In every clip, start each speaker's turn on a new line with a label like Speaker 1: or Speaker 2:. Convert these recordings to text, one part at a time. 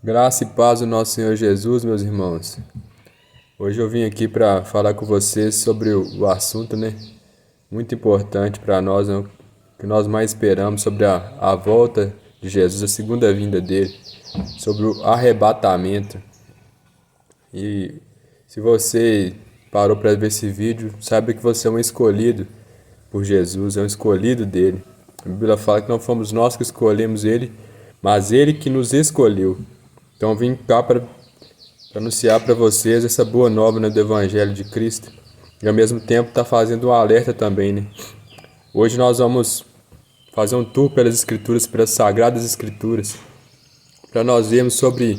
Speaker 1: Graça e paz do nosso Senhor Jesus, meus irmãos. Hoje eu vim aqui para falar com vocês sobre o assunto, muito importante para nós, o que nós mais esperamos sobre a volta de Jesus, a segunda vinda dele, sobre o arrebatamento. E se você parou para ver esse vídeo, saiba que você é um escolhido por Jesus, é um escolhido dele. A Bíblia fala que não fomos nós que escolhemos ele, mas ele que nos escolheu. Então eu vim cá para anunciar para vocês essa boa nova do Evangelho de Cristo e ao mesmo tempo está fazendo um alerta também. Hoje nós vamos fazer um tour pelas Escrituras, pelas Sagradas Escrituras, para nós vermos sobre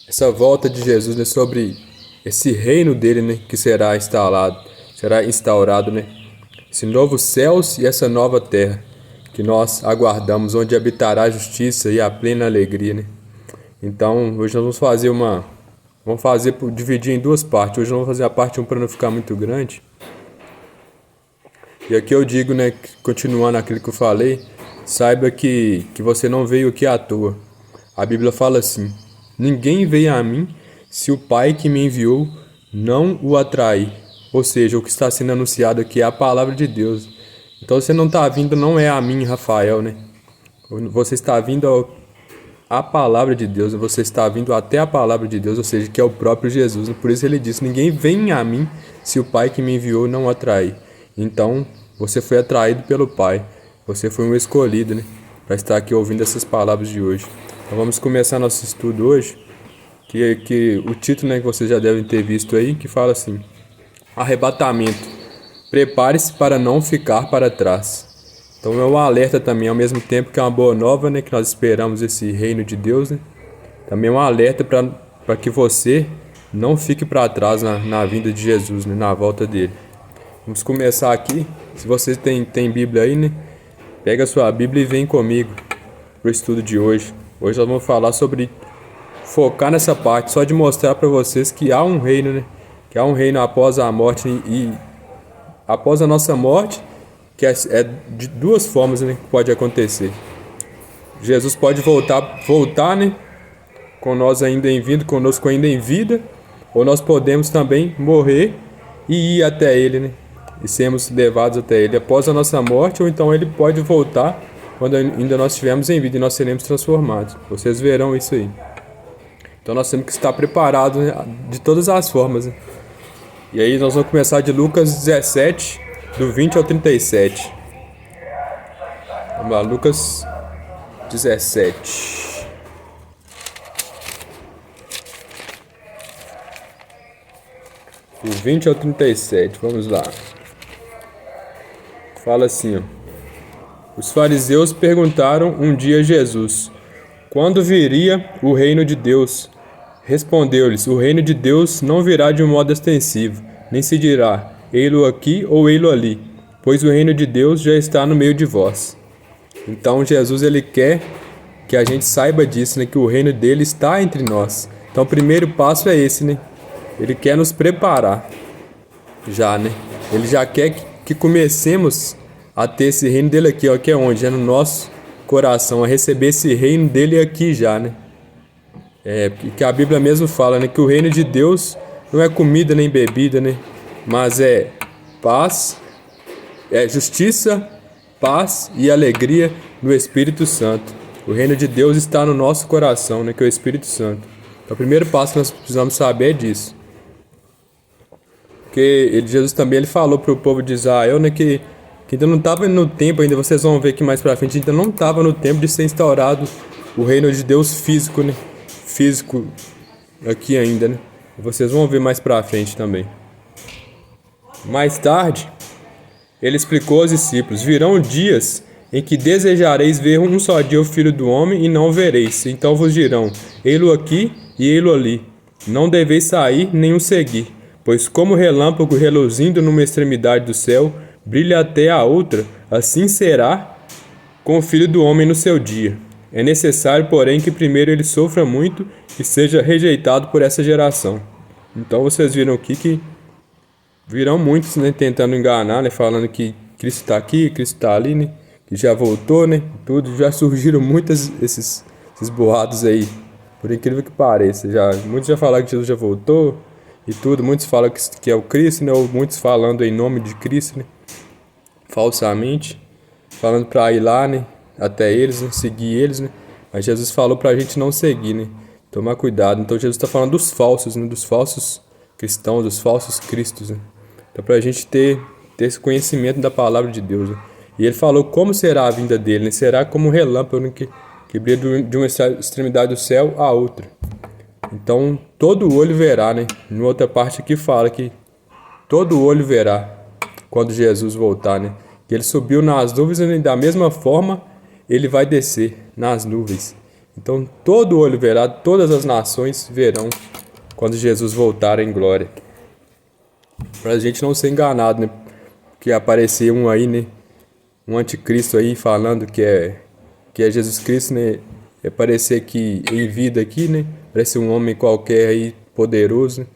Speaker 1: essa volta de Jesus, sobre esse reino dele, que será instaurado, esse novo céus e essa nova terra que nós aguardamos, onde habitará a justiça e a plena alegria, Então, hoje nós dividir em duas partes. Hoje nós vamos fazer a parte 1 para não ficar muito grande. E aqui eu digo, continuando aquilo que eu falei, saiba que você não veio aqui à toa. A Bíblia fala assim: ninguém veio a mim se o Pai que me enviou não o atrair. Ou seja, o que está sendo anunciado aqui é a palavra de Deus. Então você não está vindo, não é a mim, Rafael, Você está vindo a palavra de Deus, você está vindo até a palavra de Deus, ou seja, que é o próprio Jesus. Por isso ele disse: ninguém vem a mim se o Pai que me enviou não o atrair. Então, você foi atraído pelo Pai, você foi um escolhido, para estar aqui ouvindo essas palavras de hoje. Então vamos começar nosso estudo hoje, que o título, que vocês já devem ter visto aí, que fala assim: arrebatamento, prepare-se para não ficar para trás. Então é um alerta também, ao mesmo tempo que é uma boa nova, que nós esperamos esse reino de Deus, Também é um alerta para que você não fique para trás na vinda de Jesus, na volta dele. Vamos começar aqui. Se você tem Bíblia aí, pega a sua Bíblia e vem comigo para o estudo de hoje. Hoje nós vamos falar focar nessa parte, só de mostrar para vocês que há um reino, Que há um reino após a morte e após a nossa morte, que é de duas formas, que pode acontecer. Jesus pode voltar, com nós ainda em vida, conosco ainda em vida, ou nós podemos também morrer e ir até ele, e sermos levados até ele após a nossa morte, ou então ele pode voltar quando ainda nós estivermos em vida e nós seremos transformados. Vocês verão isso aí. Então nós temos que estar preparados, de todas as formas, E aí nós vamos começar de Lucas 17, do 20 ao 37. Vamos lá, Lucas 17. Do 20 ao 37, vamos lá. Fala assim, Os fariseus perguntaram um dia a Jesus: quando viria o reino de Deus? Respondeu-lhes: o reino de Deus não virá de um modo extensivo, nem se dirá: ei-lo aqui ou ei-lo ali, pois o reino de Deus já está no meio de vós. Então Jesus ele quer que a gente saiba disso, que o reino dele está entre nós. Então o primeiro passo é esse, Ele quer nos preparar já, Ele já quer que comecemos a ter esse reino dele aqui, que é onde? É no nosso coração, a receber esse reino dele aqui já, que a Bíblia mesmo fala, que o reino de Deus não é comida nem bebida, mas é paz, é justiça, paz e alegria no Espírito Santo. O reino de Deus está no nosso coração, que é o Espírito Santo. Então, o primeiro passo que nós precisamos saber é disso. Porque Jesus também ele falou para o povo de Israel, que ainda não estava no tempo, ainda vocês vão ver aqui mais para frente, ainda não estava no tempo de ser instaurado o reino de Deus físico, físico aqui ainda, Vocês vão ver mais para frente também. Mais tarde, ele explicou aos discípulos: virão dias em que desejareis ver um só dia o Filho do Homem e não o vereis. Então vos dirão: ei-lo aqui e ei-lo ali. Não deveis sair nem o seguir, pois como o relâmpago reluzindo numa extremidade do céu, brilha até a outra, assim será com o Filho do Homem no seu dia. É necessário, porém, que primeiro ele sofra muito e seja rejeitado por essa geração. Então vocês viram aqui que virão muitos, tentando enganar, falando que Cristo está aqui, Cristo está ali, que já voltou, tudo. Já surgiram muitos esses boatos aí Por incrível que pareça, muitos já falaram que Jesus já voltou e tudo, muitos falam que é o Cristo, né? Ou muitos falando em nome de Cristo, né? Falsamente, falando para ir lá, né? Até eles, né? Seguir eles, né? Mas Jesus falou pra gente não seguir, né? Tomar cuidado. Então Jesus está falando dos falsos, né? Dos falsos cristãos, dos falsos cristos, né? Então pra gente ter esse conhecimento da palavra de Deus, né? E ele falou como será a vinda dele, né? Será como um relâmpago, né? Que brilha de uma extremidade do céu à outra. Então todo olho verá, né? Em outra parte aqui fala que todo olho verá quando Jesus voltar, né? Que ele subiu nas nuvens e da mesma forma ele vai descer nas nuvens. Então todo olho verá, todas as nações verão quando Jesus voltar em glória. Pra gente não ser enganado, né? Que aparecer um aí, né? Um anticristo aí falando que é Jesus Cristo, né? É parecer que em vida aqui, né? Parece um homem qualquer aí poderoso, né?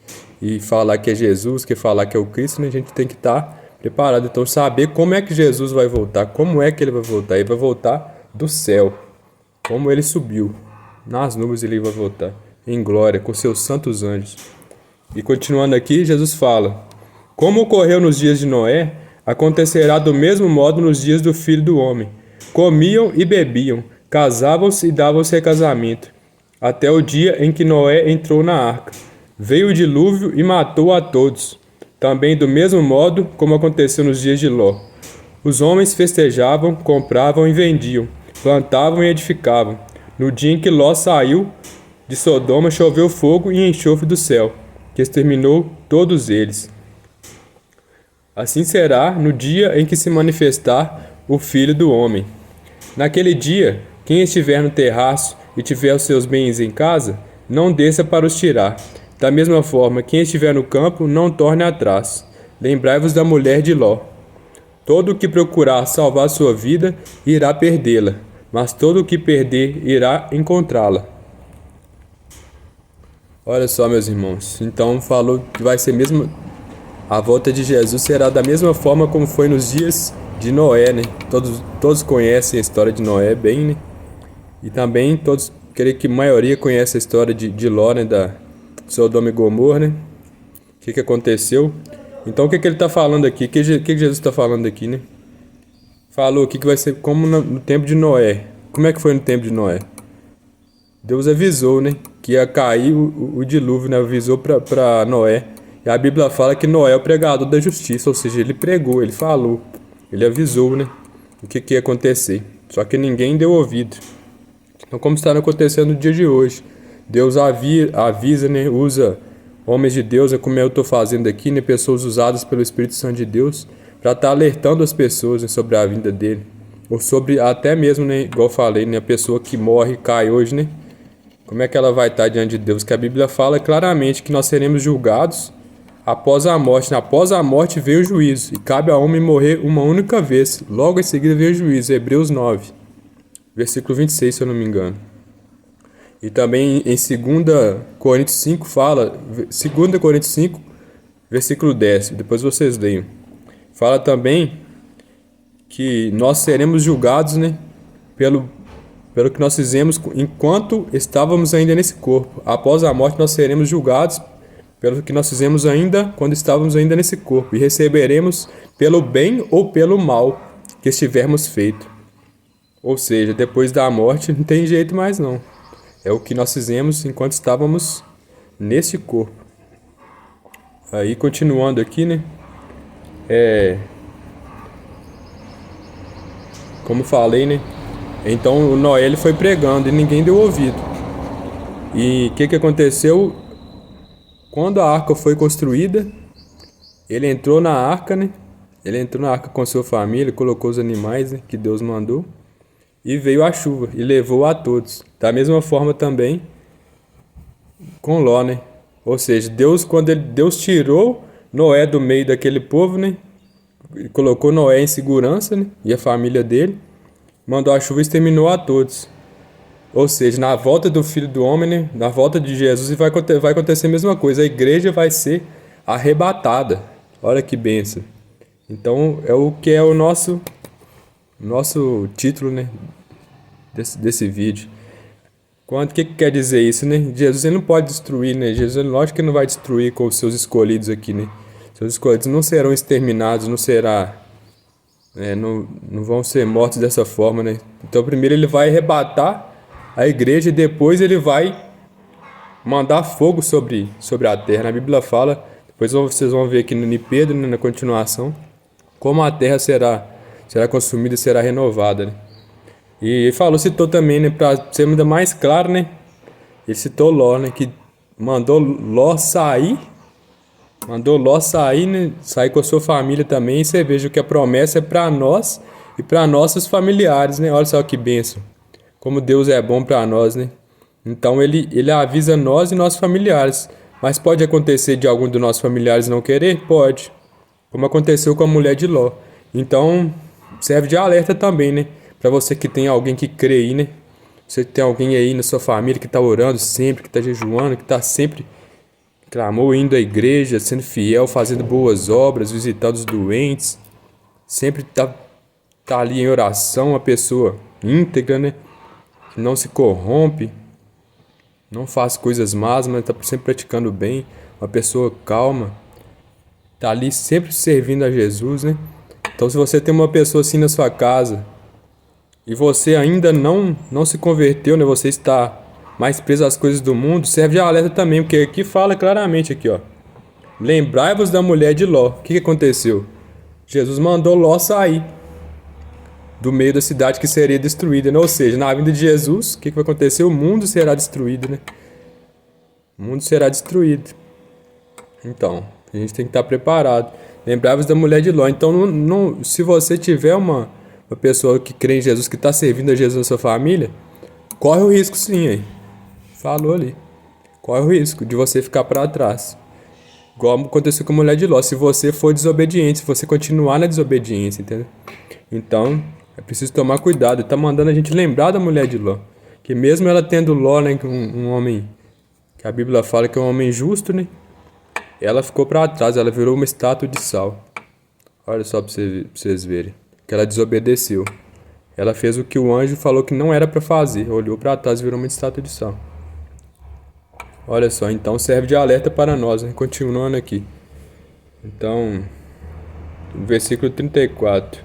Speaker 1: E falar que é Jesus, que falar que é o Cristo, né? A gente tem que estar preparado. Então saber como é que Jesus vai voltar, como é que ele vai voltar. Ele vai voltar do céu, como ele subiu. Nas nuvens ele vai voltar, em glória, com seus santos anjos. E continuando aqui, Jesus fala: como ocorreu nos dias de Noé, acontecerá do mesmo modo nos dias do Filho do Homem. Comiam e bebiam, casavam-se e davam-se a casamento, até o dia em que Noé entrou na arca. Veio o dilúvio e matou a todos. Também do mesmo modo como aconteceu nos dias de Ló. Os homens festejavam, compravam e vendiam, plantavam e edificavam. No dia em que Ló saiu de Sodoma, choveu fogo e enxofre do céu, que exterminou todos eles. Assim será no dia em que se manifestar o Filho do Homem. Naquele dia, quem estiver no terraço e tiver os seus bens em casa, não desça para os tirar. Da mesma forma, quem estiver no campo, não torne atrás. Lembrai-vos da mulher de Ló. Todo o que procurar salvar sua vida, irá perdê-la, mas todo o que perder, irá encontrá-la. Olha só, meus irmãos, então falou que vai ser mesmo. A volta de Jesus será da mesma forma como foi nos dias de Noé, né? Todos conhecem a história de Noé bem, né? E também todos, creio que a maioria conhece a história de Ló, né? Da Sodoma e Gomorra, né? O que aconteceu? Então o que ele está falando aqui? O que Jesus está falando aqui, né? Falou aqui que vai ser como no tempo de Noé. Como é que foi no tempo de Noé? Deus avisou, né? Que ia cair o dilúvio, né? Avisou para Noé. E a Bíblia fala que Noé é o pregador da justiça, ou seja, ele pregou, ele falou, ele avisou, né? O que ia acontecer. Só que ninguém deu ouvido. Então, como está acontecendo no dia de hoje, Deus avisa, né? Usa homens de Deus, é como eu estou fazendo aqui, né? Pessoas usadas pelo Espírito Santo de Deus, para estar alertando as pessoas, né? Sobre a vinda dele. Ou sobre até mesmo, né? Igual eu falei, né? A pessoa que morre, cai hoje, né? Como é que ela vai estar diante de Deus? Que a Bíblia fala claramente que nós seremos julgados após a morte. Após a morte veio o juízo, e cabe ao homem morrer uma única vez. Logo em seguida veio o juízo. Hebreus 9, versículo 26, se eu não me engano. E também em 2 Coríntios 5 fala, 2 Coríntios 5, versículo 10, depois vocês leiam. Fala também que nós seremos julgados, né, pelo que nós fizemos enquanto estávamos ainda nesse corpo. Após a morte nós seremos julgados pelo que nós fizemos ainda quando estávamos ainda nesse corpo, e receberemos pelo bem ou pelo mal que estivermos feito. Ou seja, depois da morte não tem jeito mais não. É o que nós fizemos enquanto estávamos nesse corpo. Aí continuando aqui, né? Como falei, né? Então o Noé ele foi pregando e ninguém deu ouvido. E o que aconteceu? Quando a arca foi construída, ele entrou na arca, né? Ele entrou na arca com sua família, colocou os animais, né, que Deus mandou. E veio a chuva e levou a todos. Da mesma forma também com Ló, né? Ou seja, quando Deus tirou Noé do meio daquele povo, né? E colocou Noé em segurança, né? E a família dele. Mandou a chuva e exterminou a todos. Ou seja, na volta do Filho do Homem, né? Na volta de Jesus vai acontecer a mesma coisa. A igreja vai ser arrebatada. Olha que bênção. Então é o que é o nosso título, né? Desse vídeo. Quanto que quer dizer isso, né? Jesus ele não pode destruir, né? Jesus, lógico que não vai destruir com os seus escolhidos aqui, né? Seus escolhidos não serão exterminados, não vão ser mortos dessa forma, né? Então primeiro ele vai arrebatar a igreja e depois ele vai mandar fogo sobre a terra. A Bíblia fala, depois vocês vão ver aqui em Pedro, né, na continuação, como a terra será consumida e será renovada, né? E ele citou também, né, para ser ainda mais claro, né? Ele citou Ló, né, que mandou Ló sair, né, sair com a sua família também. E você veja que a promessa é para nós e para nossos familiares, né? Olha só que bênção, como Deus é bom para nós, né? Então ele avisa nós e nossos familiares. Mas pode acontecer de algum dos nossos familiares não querer? Pode. Como aconteceu com a mulher de Ló. Então serve de alerta também, né? Para você que tem alguém que crê aí, né? Você que tem alguém aí na sua família que está orando sempre, que está jejuando, que está sempre clamou, indo à igreja, sendo fiel, fazendo boas obras, visitando os doentes. Sempre tá ali em oração, uma pessoa íntegra, né? Que não se corrompe, não faz coisas más, mas está sempre praticando bem. Uma pessoa calma, tá ali sempre servindo a Jesus, né? Então, se você tem uma pessoa assim na sua casa e você ainda não se converteu, né? Você está mais preso às coisas do mundo, serve de alerta também, porque aqui fala claramente aqui, ó. Lembrai-vos da mulher de Ló. O que aconteceu? Jesus mandou Ló sair do meio da cidade que seria destruída, né? Ou seja, na vinda de Jesus, o que vai acontecer? O mundo será destruído, né? O mundo será destruído. Então, a gente tem que estar preparado. Lembrai-vos da mulher de Ló. Então, se você tiver uma pessoa que crê em Jesus, que está servindo a Jesus na sua família, corre o risco sim, aí. Falou ali. Corre o risco de você ficar para trás. Igual aconteceu com a mulher de Ló. Se você for desobediente, se você continuar na desobediência, entendeu? Então, é preciso tomar cuidado. Ele tá mandando a gente lembrar da mulher de Ló. Que mesmo ela tendo Ló, né, um homem, que a Bíblia fala que é um homem justo, né? Ela ficou para trás, ela virou uma estátua de sal. Olha só para vocês verem. Que ela desobedeceu. Ela fez o que o anjo falou que não era para fazer. Olhou para trás e virou uma estátua de sal. Olha só, então serve de alerta para nós, né? Continuando aqui. Então, versículo 34.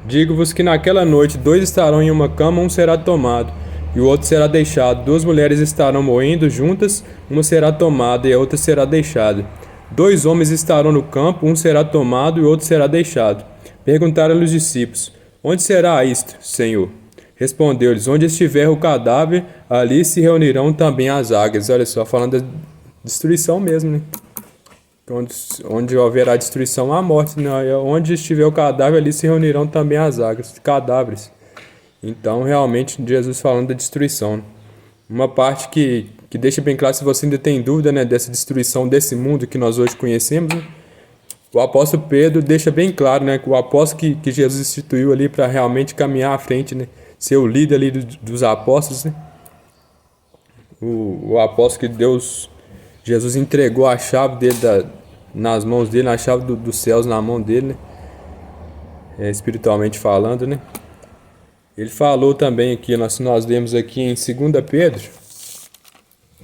Speaker 1: Digo-vos que naquela noite 2 estarão em uma cama, um será tomado, e o outro será deixado. 2 mulheres estarão moendo juntas, uma será tomada e a outra será deixada. 2 homens estarão no campo, um será tomado e o outro será deixado. Perguntaram-lhe os discípulos: Onde será isto, Senhor? Respondeu-lhes: Onde estiver o cadáver, ali se reunirão também as águias. Olha só, falando da destruição mesmo, né? Onde haverá destruição, há morte, né? Onde estiver o cadáver, ali se reunirão também as águias, cadáveres. Então, realmente, Jesus falando da destruição, né? Uma parte que deixa bem claro, se você ainda tem dúvida, né, dessa destruição desse mundo que nós hoje conhecemos, né? O apóstolo Pedro deixa bem claro, né, que o apóstolo que Jesus instituiu ali para realmente caminhar à frente, né, ser o líder ali dos apóstolos, né? O apóstolo que Jesus entregou a chave dele nas mãos dele, a chave dos céus na mão dele, né? Espiritualmente falando, né? Ele falou também aqui, nós lemos aqui em 2 Pedro,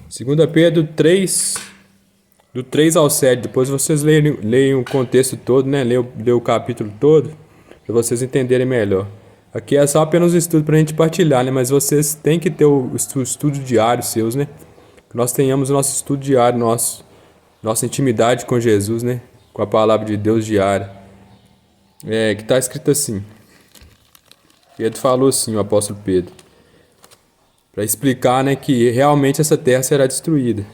Speaker 1: 2 Pedro 3, do 3 ao 7, depois vocês leiam o contexto todo, né? Leiam o capítulo todo, para vocês entenderem melhor. Aqui é só apenas um estudo para a gente partilhar, né? Mas vocês têm que ter o estudo diário seus, né? Que nós tenhamos o nosso estudo diário, nossa intimidade com Jesus, né? Com a palavra de Deus diária. Que está escrito assim. Pedro falou assim, o apóstolo Pedro, para explicar, né, que realmente essa terra será destruída.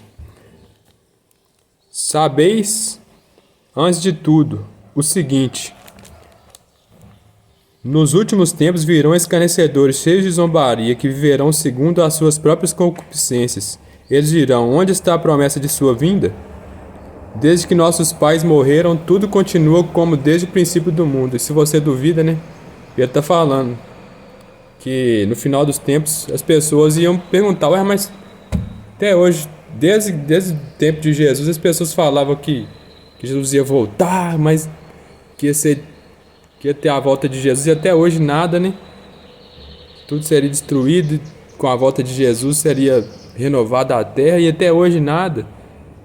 Speaker 1: Sabeis, antes de tudo, o seguinte: nos últimos tempos virão escarnecedores cheios de zombaria, que viverão segundo as suas próprias concupiscências. Eles dirão: onde está a promessa de sua vinda? Desde que nossos pais morreram, tudo continua como desde o princípio do mundo. E se você duvida, né? Ele está falando que no final dos tempos as pessoas iam perguntar: ué, mas até hoje, desde o tempo de Jesus, as pessoas falavam que Jesus ia voltar, mas que ia ter a volta de Jesus, e até hoje nada, né? Tudo seria destruído. com a volta de Jesus seria renovada a terra e até hoje nada.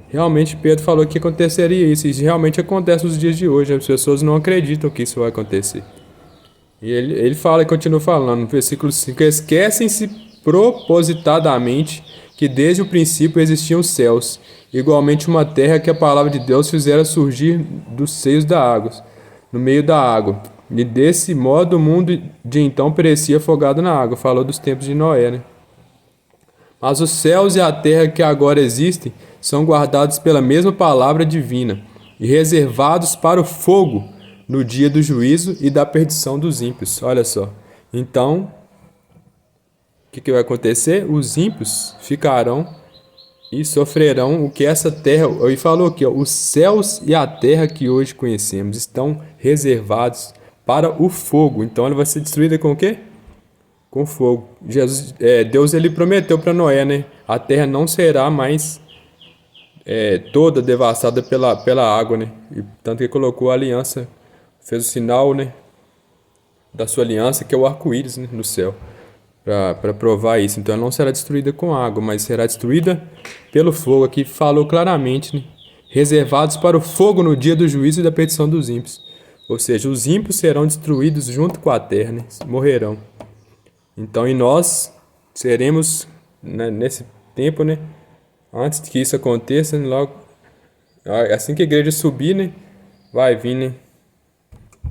Speaker 1: Realmente Pedro falou que aconteceria isso, e realmente acontece nos dias de hoje. As pessoas não acreditam que isso vai acontecer. E ele fala e continua falando no versículo 5: esquecem-se propositadamente que desde o princípio existiam os céus, igualmente uma terra que a palavra de Deus fizera surgir dos seios da água, no meio da água. E desse modo o mundo de então perecia afogado na água. Falou dos tempos de Noé, né? Mas os céus e a terra que agora existem são guardados pela mesma palavra divina e reservados para o fogo no dia do juízo e da perdição dos ímpios. Olha só. Então, o que vai acontecer? Os ímpios ficarão e sofrerão o que essa terra... Ele falou aqui, ó, os céus e a terra que hoje conhecemos estão reservados para o fogo. Então, ela vai ser destruída com o quê? Com fogo. Deus ele prometeu para Noé, né? A terra não será mais toda devastada pela água, né? E tanto que colocou a aliança, fez o sinal, né, da sua aliança, que é o arco-íris, né, no céu, para provar isso. Então ela não será destruída com água, mas será destruída pelo fogo. Aqui falou claramente, né? Reservados para o fogo no dia do juízo e da perdição dos ímpios. Ou seja, os ímpios serão destruídos junto com a terra, né? Morrerão. Então, e nós seremos, né, nesse tempo, né, antes que isso aconteça, né, logo, assim que a igreja subir, né, vai vir, né,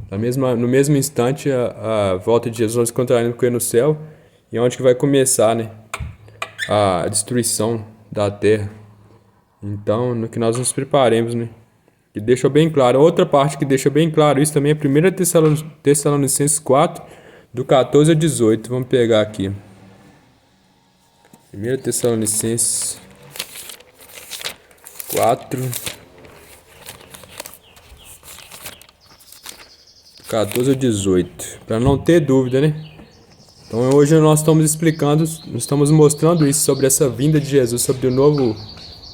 Speaker 1: no mesmo instante, a volta de Jesus, nós encontraremos com ele no céu, e onde que vai começar, né, a destruição da terra. Então, no que nós nos preparemos, né, que deixa bem claro. Outra parte que deixa bem claro isso também é 1 Tessalonicenses 4, do 14 ao 18. Vamos pegar aqui. 1 Tessalonicenses 4, 14 ao 18. Para não ter dúvida, né? Então hoje nós estamos explicando, nós estamos mostrando isso sobre essa vinda de Jesus, sobre o novo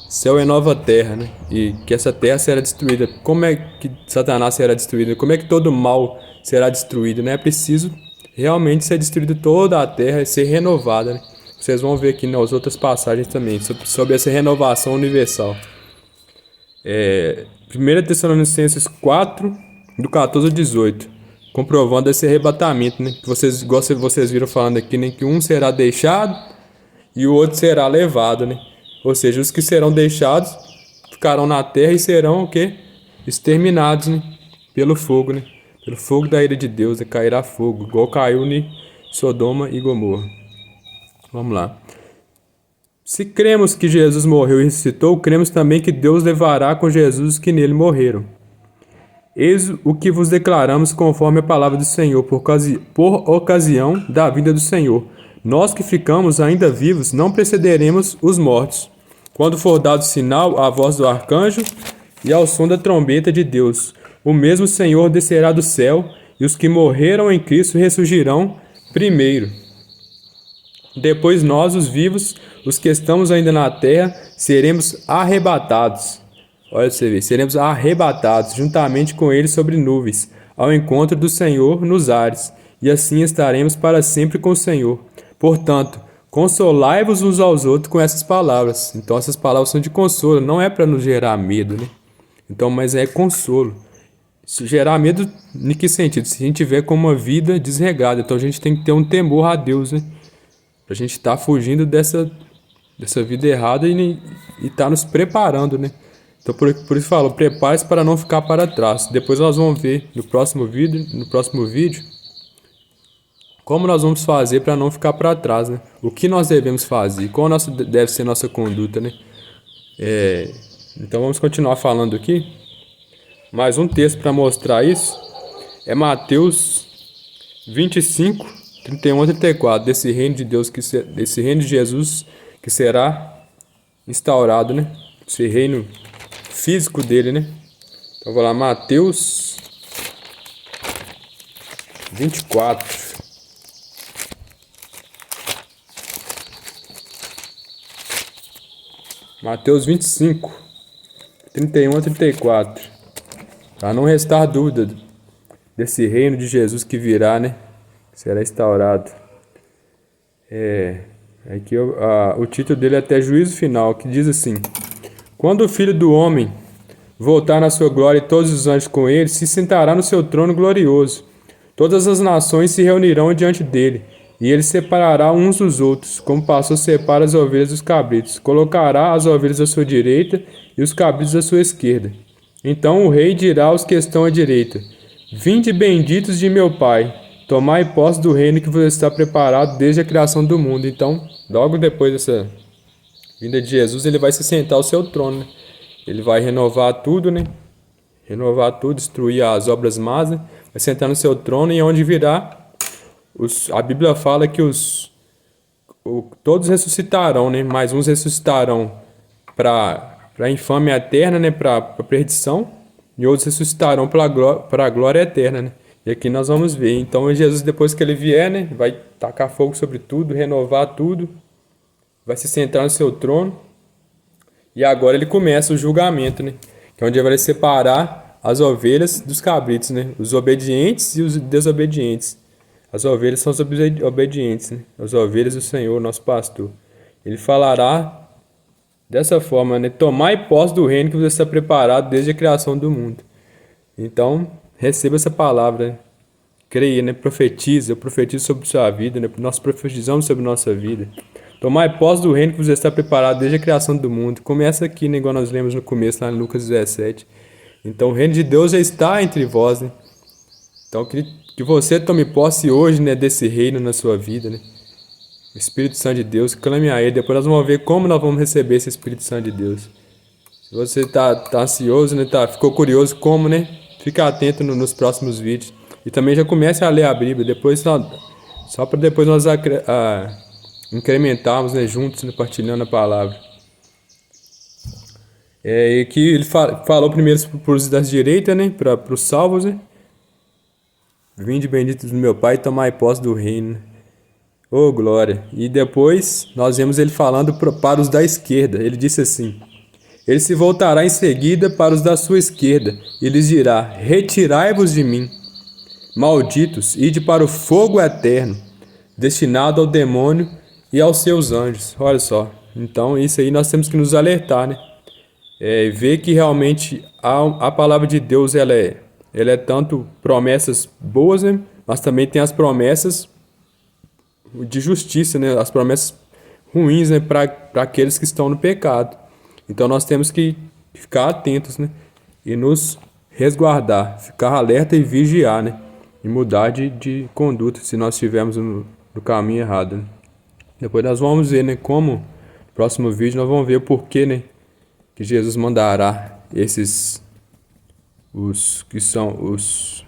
Speaker 1: céu e nova terra, né? E que essa terra será destruída. Como é que Satanás será destruído? Como é que todo mal será destruído, né? É preciso realmente ser destruída toda a terra e ser renovada, né? Vocês vão ver aqui nas outras passagens também sobre essa renovação universal. 1 Tessalonicenses 4, do 14 ao 18, comprovando esse arrebatamento, né? Vocês, igual vocês viram falando aqui, né? Que um será deixado e o outro será levado, né? Ou seja, os que serão deixados ficarão na terra e serão o quê? Exterminados, né? Pelo fogo, né? Pelo fogo da ira de Deus, né? Cairá fogo, igual caiu em Sodoma e Gomorra. Vamos lá. Se cremos que Jesus morreu e ressuscitou, cremos também que Deus levará com Jesus os que nele morreram. Eis o que vos declaramos conforme a palavra do Senhor, por ocasião da vinda do Senhor. Nós que ficamos ainda vivos não precederemos os mortos, quando for dado sinal à voz do arcanjo e ao som da trombeta de Deus. O mesmo Senhor descerá do céu, e os que morreram em Cristo ressurgirão primeiro. Depois nós, os vivos, os que estamos ainda na terra, seremos arrebatados. Olha você ver, seremos arrebatados juntamente com eles sobre nuvens, ao encontro do Senhor nos ares, e assim estaremos para sempre com o Senhor. Portanto, consolai-vos uns aos outros com essas palavras. Então essas palavras são de consolo, não é para nos gerar medo, né? Então, mas é consolo. Se gerar medo, em que sentido? Se a gente tiver com uma vida desregrada, então a gente tem que ter um temor a Deus, né? Pra gente estar fugindo dessa vida errada e estar nos preparando, né? Então por isso falo, prepare-se para não ficar para trás. Depois nós vamos ver no próximo vídeo, como nós vamos fazer para não ficar para trás, né? O que nós devemos fazer, qual deve ser nossa conduta, né? Então vamos continuar falando aqui. Mais um texto para mostrar isso é Mateus 25, 31 a 34, desse reino de Deus, desse reino de Jesus que será instaurado, né? Esse reino físico dele, né? Então vou lá, Mateus 24. Mateus 25, 31 a 34. Para não restar dúvida desse reino de Jesus que virá, né? Será instaurado. Aqui o título dele é até Juízo Final, que diz assim: Quando o Filho do Homem voltar na sua glória e todos os anjos com ele, se sentará no seu trono glorioso. Todas as nações se reunirão diante dele, e ele separará uns dos outros, como pastor separa as ovelhas dos cabritos. Colocará as ovelhas à sua direita e os cabritos à sua esquerda. Então o rei dirá aos que estão à direita: Vinde benditos de meu Pai, tomai posse do reino que vos está preparado desde a criação do mundo. Então, logo depois dessa vinda de Jesus, ele vai se sentar ao seu trono, né? Ele vai renovar tudo, né? Renovar tudo, destruir as obras más, né? Vai sentar no seu trono e onde virá a Bíblia fala que todos ressuscitarão, né? Mas uns ressuscitarão para a infâmia eterna, né? Para a perdição, e outros ressuscitarão para a glória eterna, né? E aqui nós vamos ver. Então Jesus, depois que ele vier, né? Vai tacar fogo sobre tudo, renovar tudo, vai se sentar no seu trono. E agora ele começa o julgamento, né? Que é onde ele vai separar as ovelhas dos cabritos, né? Os obedientes e os desobedientes. As ovelhas são os obedientes, né? As ovelhas do Senhor, nosso pastor. Ele falará dessa forma, né? Tomai posse do reino que você está preparado desde a criação do mundo. Então, receba essa palavra, né? Creia, né? Profetiza, eu profetizo sobre sua vida, né? Nós profetizamos sobre nossa vida. Tomai posse do reino que você está preparado desde a criação do mundo. Começa aqui, né? Igual nós lemos no começo, lá em Lucas 17. Então, o reino de Deus já está entre vós, né? Então, que você tome posse hoje, né, desse reino na sua vida, né? O Espírito Santo de Deus, clame a Ele. Depois nós vamos ver como nós vamos receber esse Espírito Santo de Deus. Se você tá ansioso, né, ficou curioso como, né? Fica atento nos próximos vídeos. E também já comece a ler a Bíblia. Depois, só para depois nós incrementarmos, né, juntos, né, partilhando a palavra. E aqui ele falou primeiro para os da direita, né? Para os salvos, né? Vinde benditos do meu Pai, tomai posse do reino. Oh, glória! E depois nós vemos ele falando para os da esquerda. Ele disse assim: Ele se voltará em seguida para os da sua esquerda e lhes dirá: Retirai-vos de mim, malditos, ide para o fogo eterno, destinado ao demônio e aos seus anjos. Olha só. Então isso aí nós temos que nos alertar, né? Ver que realmente a palavra de Deus ela é tanto promessas boas, né? Mas também tem as promessas de justiça, né? As promessas ruins, né? Para aqueles que estão no pecado. Então nós temos que ficar atentos, né? E nos resguardar, ficar alerta e vigiar, né? E mudar de conduta se nós estivermos no caminho errado, né? Depois nós vamos ver, né? Como no próximo vídeo nós vamos ver o porquê, né? Que Jesus mandará os que são os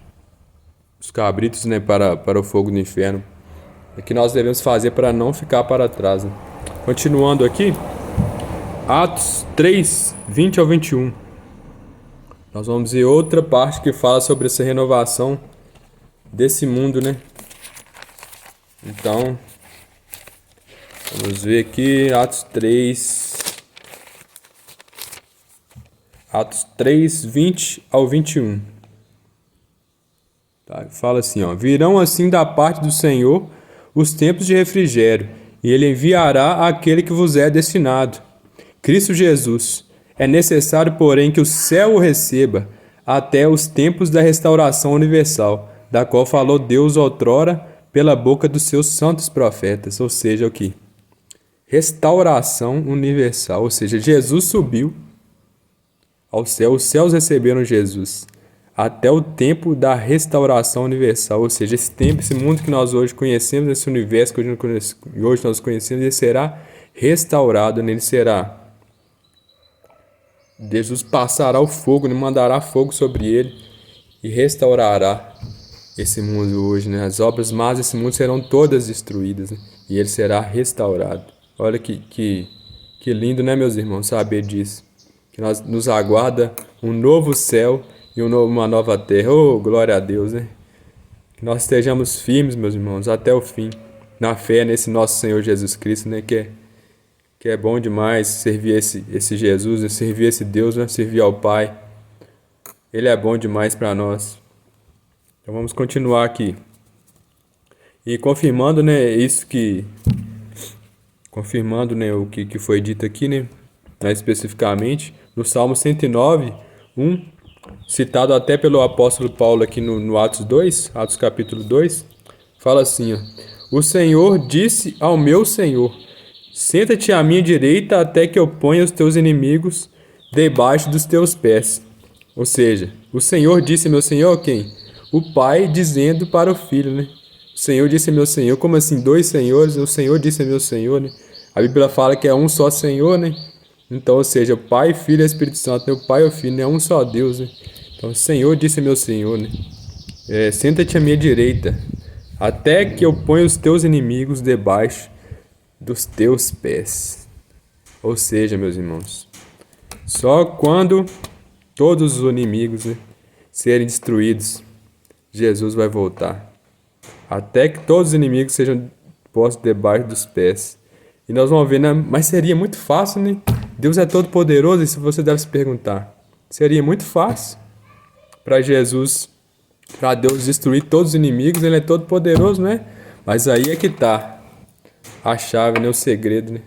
Speaker 1: cabritos, né? Para o fogo do inferno. O que nós devemos fazer para não ficar para trás, né? Continuando aqui, Atos 3, 20 ao 21. Nós vamos ver outra parte que fala sobre essa renovação desse mundo, né? Então, vamos ver aqui, Atos 3, 20 ao 21. Tá? Fala assim, ó: Virão assim da parte do Senhor os tempos de refrigério, e Ele enviará aquele que vos é destinado, Cristo Jesus. É necessário, porém, que o céu o receba até os tempos da restauração universal, da qual falou Deus outrora pela boca dos seus santos profetas. Ou seja, o que? Restauração universal, ou seja, Jesus subiu ao céu, os céus receberam Jesus até o tempo da restauração universal, ou seja, esse tempo, esse mundo que nós hoje conhecemos, esse universo que hoje nós conhecemos, ele será restaurado, ele será... Jesus passará o fogo, ele mandará fogo sobre ele e restaurará esse mundo hoje, né? As obras más desse mundo serão todas destruídas, né? E ele será restaurado. Olha que lindo, né, meus irmãos, saber disso. Que nos aguarda um novo céu e uma nova terra. Oh, glória a Deus, né? Que nós estejamos firmes, meus irmãos, até o fim, na fé nesse nosso Senhor Jesus Cristo, né? Que é bom demais servir esse Jesus, né? Servir esse Deus, né? Servir ao Pai. Ele é bom demais para nós. Então vamos continuar aqui. E confirmando, né, isso que confirmando, né, o que foi dito aqui, né, mais especificamente, no Salmo 109, 1, citado até pelo apóstolo Paulo aqui no Atos 2, Atos capítulo 2, fala assim, ó, o Senhor disse ao meu Senhor, senta-te à minha direita até que eu ponha os teus inimigos debaixo dos teus pés. Ou seja, o Senhor disse meu Senhor quem? O Pai dizendo para o Filho, né? O Senhor disse meu Senhor, como assim? Dois senhores? O Senhor disse meu Senhor, né? A Bíblia fala que é um só Senhor, né? Então, ou seja, o Pai, Filho e Espírito Santo, né? O Pai e o Filho, né? É um só Deus, né? Então, o Senhor disse meu Senhor, né? Senta-te à minha direita, até que eu ponha os teus inimigos debaixo dos teus pés. Ou seja, meus irmãos, só quando todos os inimigos, né, serem destruídos, Jesus vai voltar. Até que todos os inimigos sejam postos debaixo dos pés. E nós vamos ver, né? Mas seria muito fácil, né? Deus é todo poderoso, isso você deve se perguntar. Seria muito fácil para Jesus, para Deus destruir todos os inimigos, ele é todo poderoso, né? Mas aí é que tá a chave, né? O segredo, né?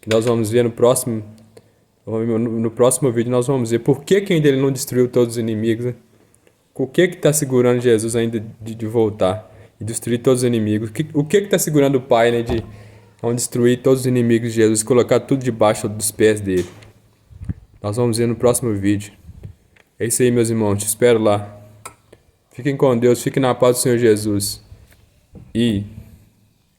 Speaker 1: Que nós vamos ver no próximo vídeo nós vamos ver por que ainda ele não destruiu todos os inimigos, né? O que está segurando Jesus ainda de voltar e destruir todos os inimigos? O que está segurando o Pai, né, de não destruir todos os inimigos de Jesus e colocar tudo debaixo dos pés dele? Nós vamos ver no próximo vídeo. É isso aí, meus irmãos. Te espero lá. Fiquem com Deus, fiquem na paz do Senhor Jesus. E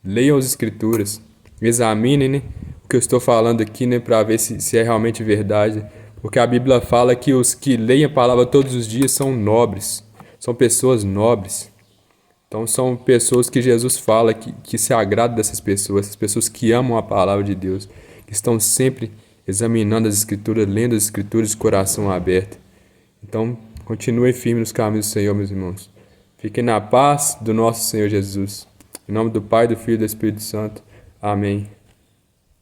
Speaker 1: leiam as Escrituras. Examinem, né, o que eu estou falando aqui, né, para ver se é realmente verdade. Porque a Bíblia fala que os que leem a palavra todos os dias são nobres. São pessoas nobres. Então são pessoas que Jesus fala que se agrada dessas pessoas. Essas pessoas que amam a palavra de Deus. Que estão sempre examinando as Escrituras, lendo as Escrituras de coração aberto. Então continuem firmes nos caminhos do Senhor, meus irmãos. Fiquem na paz do nosso Senhor Jesus. Em nome do Pai, do Filho e do Espírito Santo. Amém.